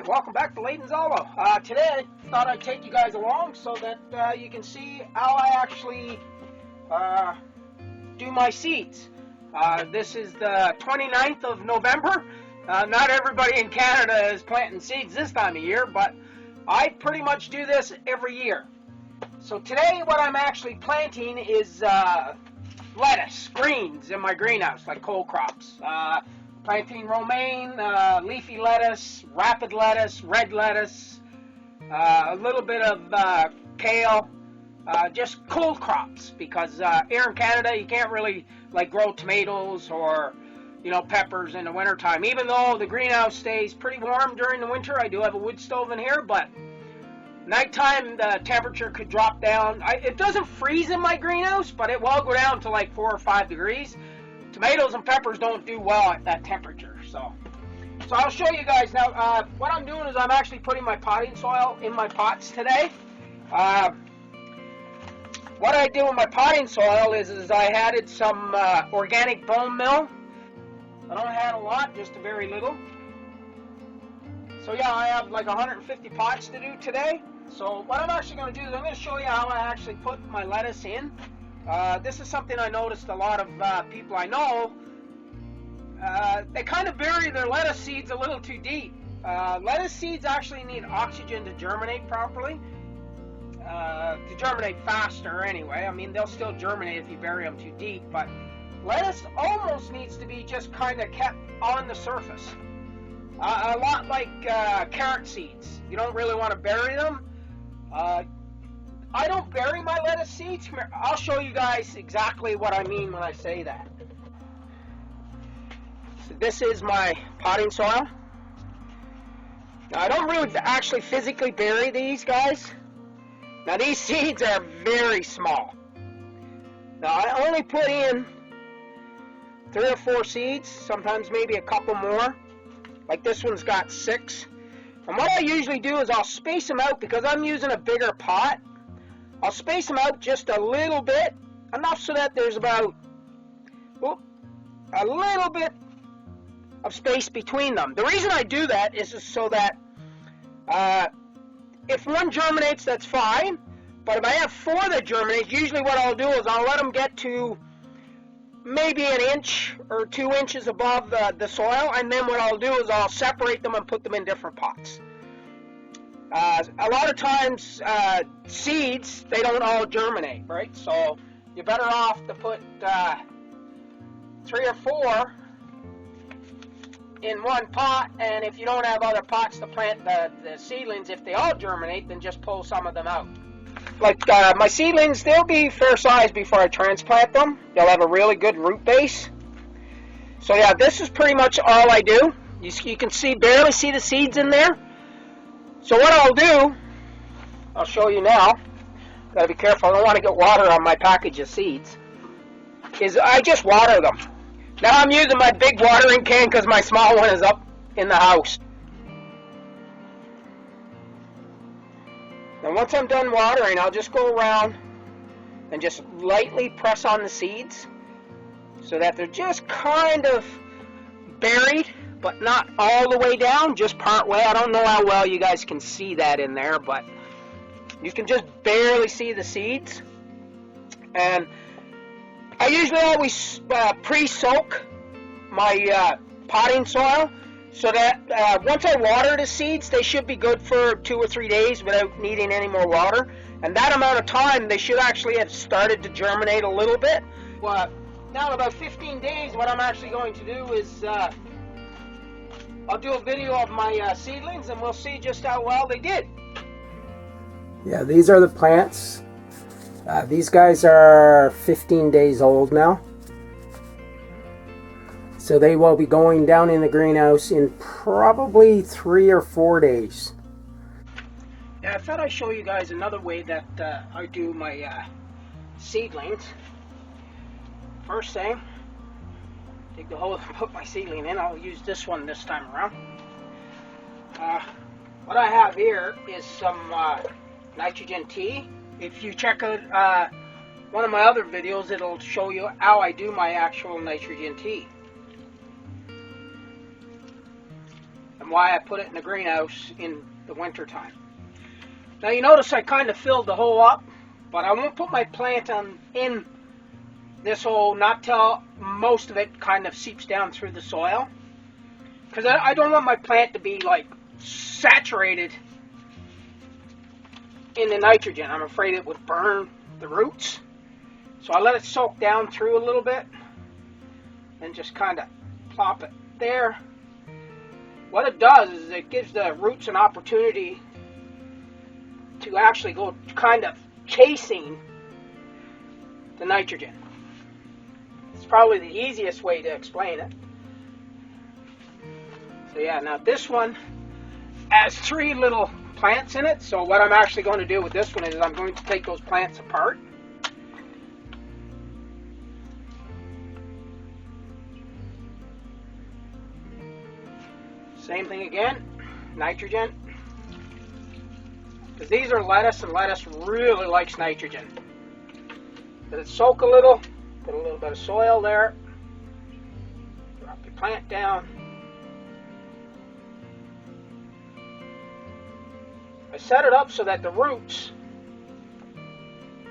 Hi, welcome back to Layton's Olive. Today, I thought I'd take you guys along so that you can see how I actually do my seeds. This is the 29th of November. Not everybody in Canada is planting seeds this time of year, but I pretty much do this every year. So today, what I'm actually planting is lettuce, greens in my greenhouse, like cole crops. Planting romaine, leafy lettuce, rapid lettuce, red lettuce, a little bit of kale, just cold crops, because here in Canada you can't really grow tomatoes or peppers in the wintertime. Even though the greenhouse stays pretty warm during the winter, I do have a wood stove in here, but nighttime the temperature could drop down. It doesn't freeze in my greenhouse, but it will go down to like 4 or 5 degrees. Tomatoes and peppers don't do well at that temperature, so I'll show you guys now. What I'm doing is I'm actually putting my potting soil in my pots today. What I do with my potting soil is I added some organic bone meal. I don't add a lot, just a very little. So yeah, I have like 150 pots to do today. So what I'm actually going to do is I'm going to show you how I actually put my lettuce in. This is something I noticed a lot of people I know, they kind of bury their lettuce seeds a little too deep. Lettuce seeds actually need oxygen to germinate properly, to germinate faster anyway. I mean, they'll still germinate if you bury them too deep, but lettuce almost needs to be just kind of kept on the surface. A lot like carrot seeds. You don't really want to bury them. I don't bury my lettuce seeds. Come here, I'll show you guys exactly what I mean when I say that. So this is my potting soil. Now, I don't really actually physically bury these guys. Now these seeds are very small. Now I only put in 3 or 4 seeds, sometimes maybe a couple more. Like this one's got 6. And what I usually do is I'll space them out because I'm using a bigger pot. I'll space them out just a little bit, enough so that there's about a little bit of space between them. The reason I do that is just so that if one germinates, that's fine. But if I have 4 that germinate, usually what I'll do is I'll let them get to maybe 1 inch or 2 inches above the soil, and then what I'll do is I'll separate them and put them in different pots. A lot of times, seeds, they don't all germinate, right? So you're better off to put 3 or 4 in one pot, and if you don't have other pots to plant the seedlings, if they all germinate, then just pull some of them out. Like my seedlings, they'll be fair size before I transplant them. They'll have a really good root base. So yeah, this is pretty much all I do. You can barely see the seeds in there. So what I'll do, I'll show you now, gotta be careful, I don't want to get water on my package of seeds, is I just water them. Now I'm using my big watering can because my small one is up in the house. Now once I'm done watering, I'll just go around and just lightly press on the seeds so that they're just kind of buried, but not all the way down, just part way. I don't know how well you guys can see that in there, but you can just barely see the seeds. And I usually always pre-soak my potting soil so that once I water the seeds, they should be good for 2 or 3 days without needing any more water. And that amount of time, they should actually have started to germinate a little bit. Well, now in about 15 days, what I'm actually going to do is I'll do a video of my seedlings, and we'll see just how well they did. Yeah, these are the plants. These guys are 15 days old now. So they will be going down in the greenhouse in probably 3 or 4 days. Yeah, I thought I'd show you guys another way that I do my seedlings. First thing, dig the hole and put my seedling in. I'll use this one this time around. What I have here is some nitrogen tea. If you check out one of my other videos, it'll show you how I do my actual nitrogen tea. And why I put it in the greenhouse in the winter time. Now you notice I kind of filled the hole up, but I won't put my plant in this hole not till most of it kind of seeps down through the soil, because I don't want my plant to be like saturated in the nitrogen. I'm afraid it would burn the roots. So I let it soak down through a little bit and just kind of plop it there. What it does is it gives the roots an opportunity to actually go kind of chasing the nitrogen. It's probably the easiest way to explain it. So yeah, now this one has 3 little plants in it. So what I'm actually going to do with this one is I'm going to take those plants apart. Same thing again, nitrogen. Because these are lettuce, and lettuce really likes nitrogen. Let it soak a little, put a little bit of soil there, drop your plant down. I set it up so that the roots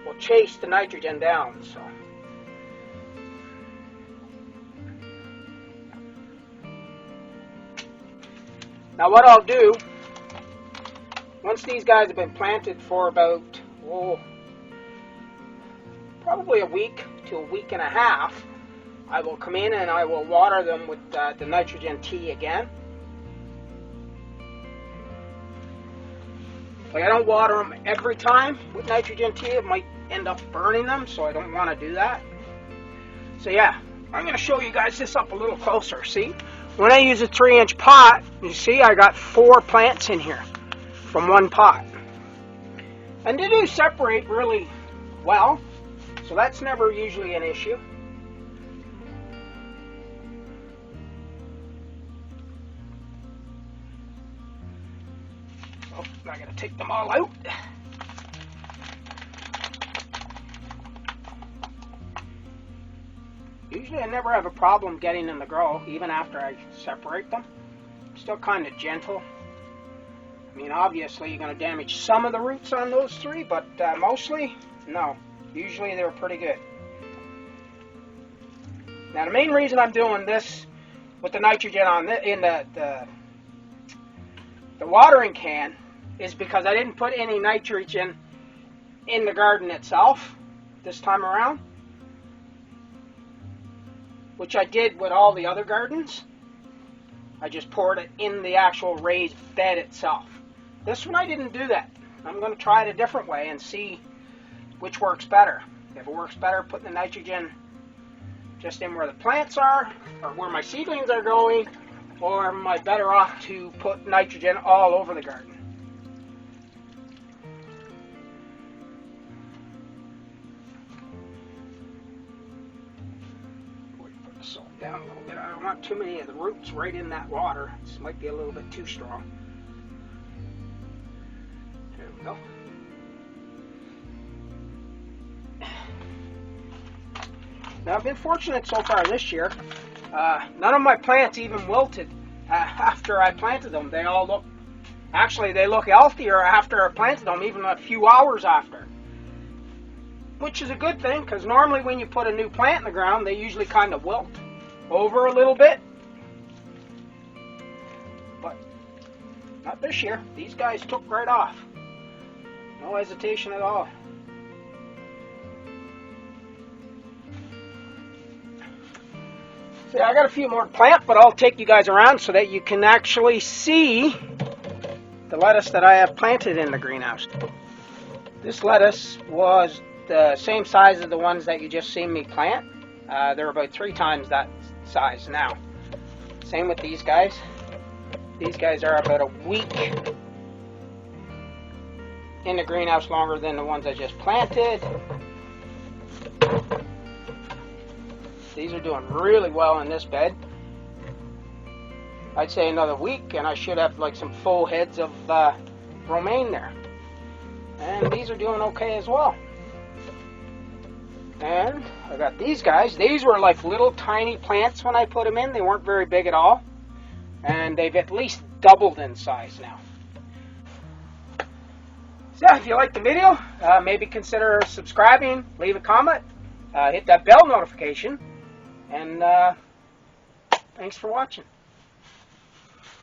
will chase the nitrogen down. So. Now what I'll do, once these guys have been planted for about, probably a week to a week and a half, I will come in and I will water them with the nitrogen tea again. Like I don't water them every time with nitrogen tea. It might end up burning them, so I don't want to do that. So yeah, I'm going to show you guys this up a little closer. See? When I use a 3-inch pot, you see I got 4 plants in here from one pot. And they do separate really well, so that's never usually an issue. Oh, I gotta take them all out. Usually I never have a problem getting them to grow, even after I separate them. I'm still kind of gentle. I mean, obviously you're going to damage some of the roots on those 3, but mostly, no. Usually they're pretty good. Now the main reason I'm doing this with the nitrogen in the watering can is because I didn't put any nitrogen in the garden itself this time around, which I did with all the other gardens. I just poured it in the actual raised bed itself. This one I didn't do that. I'm going to try it a different way and see which works better. If it works better putting the nitrogen just in where the plants are, or where my seedlings are going, or am I better off to put nitrogen all over the garden? Down a little bit. I don't want too many of the roots right in that water. This might be a little bit too strong. There we go. Now I've been fortunate so far this year. None of my plants even wilted after I planted them. They all look, actually they look healthier after I planted them, even a few hours after. Which is a good thing, because normally when you put a new plant in the ground, they usually kind of wilt over a little bit, but not this year. These guys took right off. No hesitation at all. See, I got a few more to plant, but I'll take you guys around so that you can actually see the lettuce that I have planted in the greenhouse. This lettuce was the same size as the ones that you just seen me plant. They're about 3 times that size now. Same with these guys. These guys are about a week in the greenhouse longer than the ones I just planted. These are doing really well in this bed. I'd say another week and I should have like some full heads of romaine there. And these are doing okay as well. And I got these guys. These were like little tiny plants when I put them in. They weren't very big at all. And they've at least doubled in size now. So yeah, if you liked the video, maybe consider subscribing, leave a comment, hit that bell notification, and thanks for watching.